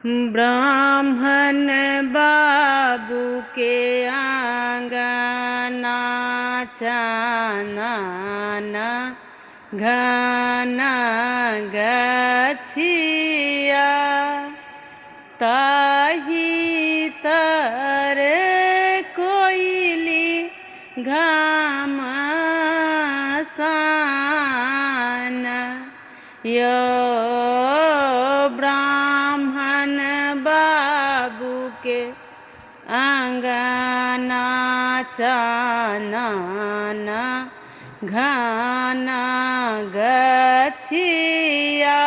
ब्राह्मण बाबू के आंगना चानन घन गछिया ताही तर कोइली घामसान यो ब्राह्मण बाबू के आंगना चानन घन गछिया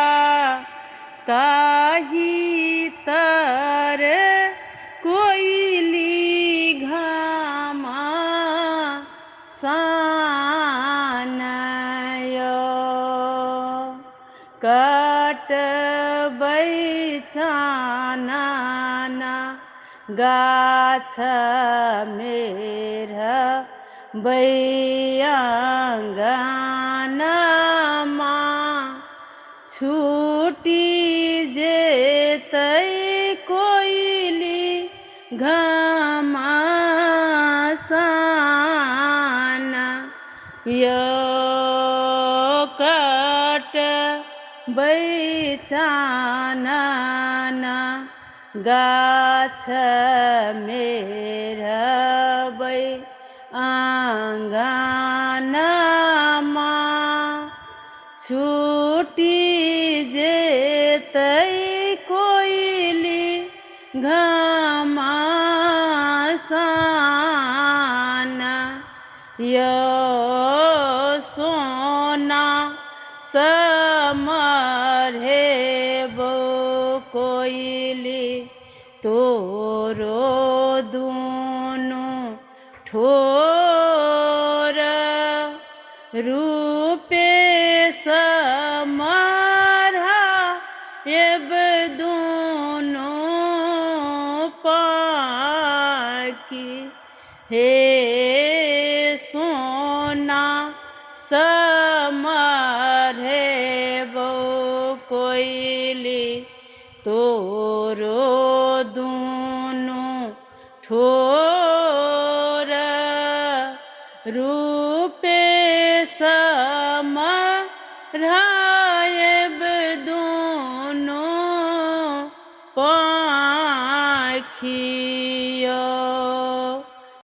ताही तर कोइली घामसान यो कटबै चानन गाछ मेर बैअंगनमा छूटी जेतै कोइली घमासान यो कटबै चानन गाछ मेर बैअंगनमा छूटी जेतै कोइली घमासान यो सोना समरहेबो कोइली तोरो दुनु ठोर रूपे समरहा एब दुनु पाकी हे सोना समरहेबो कोइली तोरो दुनु ठोर रूपे समरहाएब दुनु पाखी।